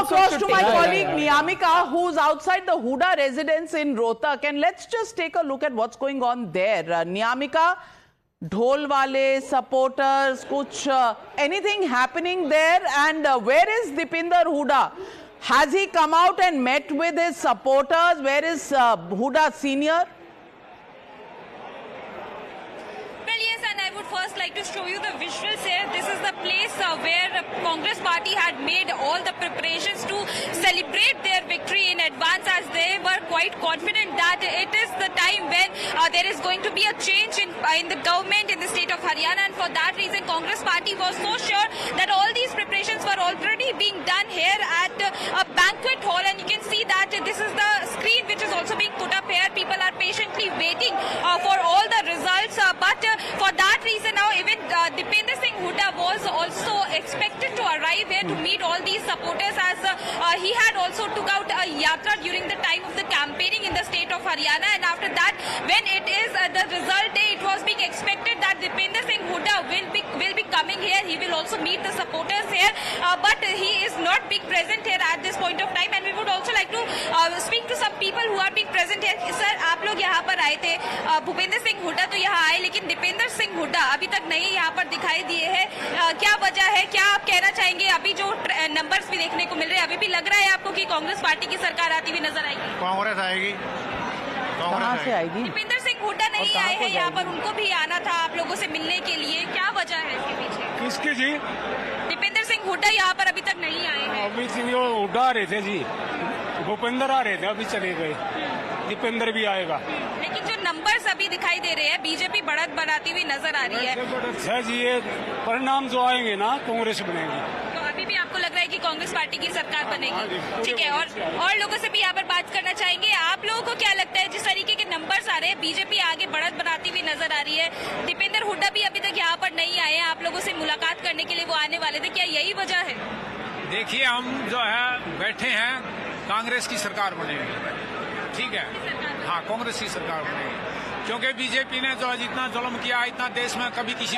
across to my colleague Niyamika, who's outside the Huda residence in Rohtak, and let's just take a look at what's going on there. Niyamika, ढोल वाले supporters, कुछ anything happening there, and where is Dipinder Huda? Has he come out and met with his supporters? Where is Huda Senior? Well, yes, and I would first like to show you the visuals here. This is the place where the Congress party had made all the preparations to celebrate their victory in advance, as they were quite confident that it is the time when there is going to be a change in the government in the state of Haryana, and for that reason Congress party was so sure that all these preparations were already being done here at a banquet hall, and you can see that this is the screen which is also being put up here. People are patiently waiting for all the results, but for that reason now even Dipinder Singh Huda was also expected to arrive here to meet all these supporters, as he had also took out a yatra during the time of the campaigning in the state of Haryana, and after that when it is the result day, it was being expected that Dipinder Singh Huda will be coming here. He will also meet the supporters here, but he is not being present here at this point of time, and we would also like to speak to some people who are being present here. Sir, आप लोग यहाँ पर आए थे, भूपेंद्र सिंह हुड्डा तो यहाँ आए, लेकिन दीपेंद्र सिंह हुड्डा अभी तक नहीं यहाँ पर दिखाई दिए हैं. क्या वजह है, क्या आप कहना चाहेंगे? अभी जो नंबर्स भी देखने को मिल रहे हैं, अभी भी लग रहा है आपको कि कांग्रेस पार्टी की सरकार आती हुई नजर आएगी? कांग्रेस आएगी. कहाँ से आएगी? दीपेंद्र सिंह हुड्डा नहीं आए हैं यहाँ पर, उनको भी आना था आप लोगों से मिलने के लिए. क्या वजह है इसके पीछे? किसके जी? दीपेंद्र सिंह हुड्डा यहाँ पर अभी तक नहीं आए हैं. अभी सिंह हुड्डा आ रहे थे जी, भूपेंद्र आ रहे थे, अभी चले गए. दीपेंद्र भी आएगा. लेकिन जो नंबर्स अभी दिखाई दे रहे हैं, बीजेपी बढ़त बढ़ाती हुई नजर आ रही है. अच्छा जी, ये परिणाम जो आएंगे ना, कांग्रेस बनेगी. तो अभी भी आपको लग रहा है कि कांग्रेस पार्टी की सरकार बनेगी? ठीक है, और लोगों से भी यहाँ पर बात करना चाहेंगे. आप लोगों को क्या लगता है, जिस तरीके के नंबर्स आ रहे हैं, बीजेपी आगे बढ़त बढ़ाती हुई नजर आ रही है, दीपेंद्र हुड्डा भी अभी तक यहाँ पर नहीं आए हैं, आप लोगों से मुलाकात करने के लिए वो आने वाले थे, क्या यही वजह है? देखिए, हम जो है बैठे हैं, कांग्रेस की सरकार बनेगी. ठीक है, हाँ, कांग्रेस की सरकार बनेगी, क्योंकि बीजेपी ने जो जितना जुल्म किया, इतना देश में कभी किसी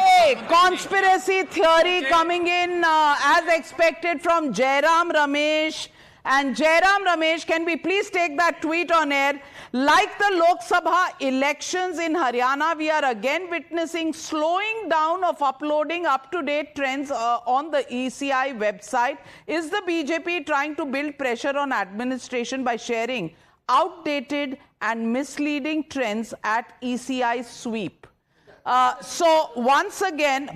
conspiracy theory coming in as expected from Jairam Ramesh. And Jairam Ramesh, can we please take that tweet on air? Like the Lok Sabha elections in Haryana, we are again witnessing slowing down of uploading up-to-date trends on the ECI website. Is the BJP trying to build pressure on administration by sharing outdated and misleading trends at ECI sweep? So once again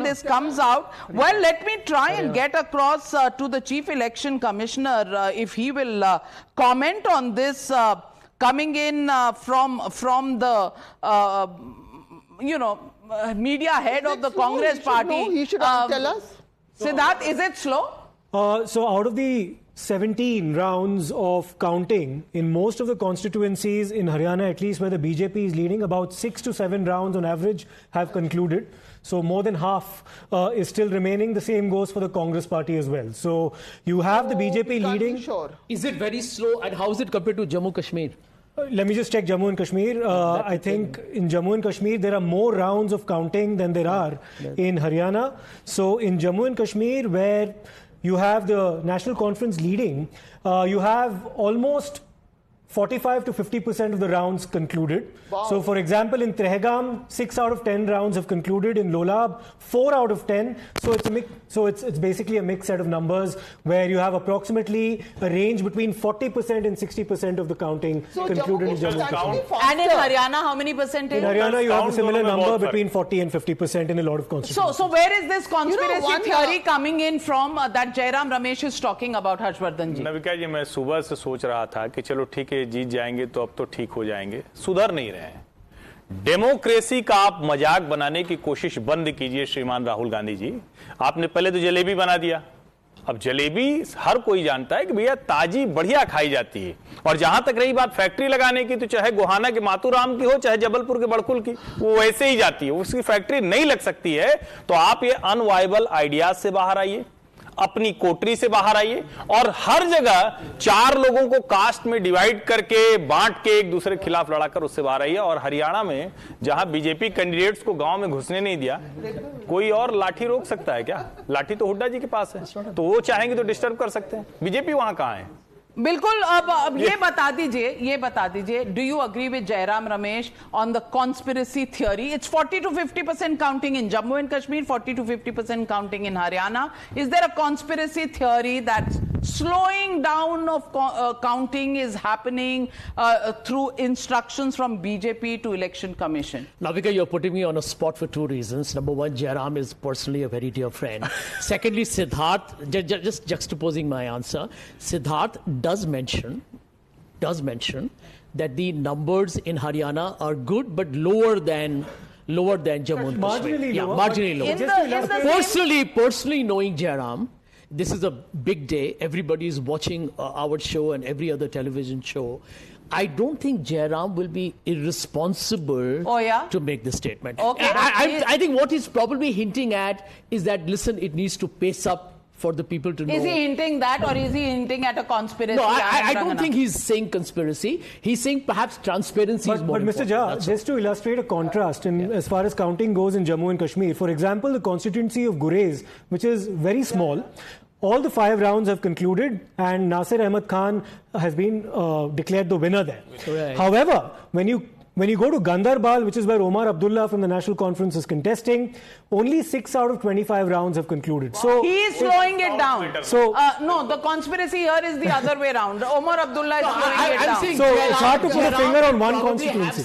this comes out. Well, let me try and get across to the Chief Election Commissioner if he will comment on this coming in from the media head of the Congress party. He should tell us. Siddharth, is it slow? So out of the 17 rounds of counting in most of the constituencies in Haryana, at least where the BJP is leading, about 6 to 7 rounds on average have concluded. So more than half is still remaining. The same goes for the Congress party as well. So you have the BJP leading. Sure. Is it very slow, and how is it compared to Jammu Kashmir? Let me just check Jammu and Kashmir. I think in Jammu and Kashmir there are more rounds of counting than there are in Haryana. So in Jammu and Kashmir, where you have the National Conference leading, you have almost 45 to 50% of the rounds concluded. Wow. So, for example, in Trehgam, 6 out of 10 rounds have concluded. In Lolab, 4 out of 10. So it's a mix. So it's basically a mixed set of numbers where you have approximately a range between 40% and 60% of the counting concluded in Jammu and Kashmir. And in Haryana, how many percentage? In Haryana, you have a similar number between 40 and 50% in a lot of constituencies. So where is this conspiracy theory coming in from that Jairam Ramesh is talking about, Harshvardhan ji? Navika जी, मैं सुबह से सोच रहा था कि चलो ठीक है, जीत जाएंगे तो अब तो ठीक हो जाएंगे. सुधर नहीं रहे हैं. डेमोक्रेसी का आप मजाक बनाने की कोशिश बंद कीजिए श्रीमान राहुल गांधी जी. आपने पहले तो जलेबी बना दिया. अब जलेबी हर कोई जानता है कि भैया ताजी बढ़िया खाई जाती है. और जहां तक रही बात फैक्ट्री लगाने की, तो चाहे गोहाना के मातूराम की हो, चाहे जबलपुर के बड़कुल की, वो वैसे ही जाती है. उसकी फैक्ट्री नहीं लग सकती है. तो आप ये अनवायबल आइडियाज से बाहर आइए. अपनी कोटरी से बाहर आइए और हर जगह 4 लोगों को कास्ट में डिवाइड करके बांट के एक दूसरे के खिलाफ लड़ाकर उससे बाहर आइए। और हरियाणा में जहां बीजेपी कैंडिडेट्स को गांव में घुसने नहीं दिया, कोई और लाठी रोक सकता है क्या? लाठी तो हुड्डा जी के पास है, तो वो चाहेंगे तो डिस्टर्ब कर सकते हैं। बीजेपी वहां कहां है? बिल्कुल। अब ये बता दीजिए, do you agree with Jairam Ramesh on the conspiracy theory? It's 40 to 50% counting in Jammu and Kashmir, 40 to 50% counting in Haryana. Is there a conspiracy theory that slowing down of counting is happening through instructions from BJP to Election Commission? Navika, you're putting me on a spot for 2 reasons. Number one, Jairam is personally a very dear friend. Secondly, Siddharth, just juxtaposing my answer, Siddharth does mention that the numbers in Haryana are good but lower than Jammu and Kashmir. Marginally lower. Personally knowing Jairam, this is a big day. Everybody is watching our show and every other television show. I don't think Jairam will be irresponsible to make this statement. Okay. I think what he's probably hinting at is that, listen, it needs to pace up for the people to know. Is he hinting that, or is he hinting at a conspiracy? No, I don't think he's saying conspiracy. He's saying perhaps transparency is more important. But Mr. Jha, just to illustrate a contrast as far as counting goes in Jammu and Kashmir, for example, the constituency of Gurez, which is very small, all the 5 rounds have concluded and Nasir Ahmed Khan has been declared the winner there. Right. However, when you go to Gandarbal, which is where Omar Abdullah from the National Conference is contesting, only 6 out of 25 rounds have concluded. So he is slowing it down. So no, the conspiracy here is the other way around. Omar Abdullah is slowing it down. So it's hard to put a finger on one constituency.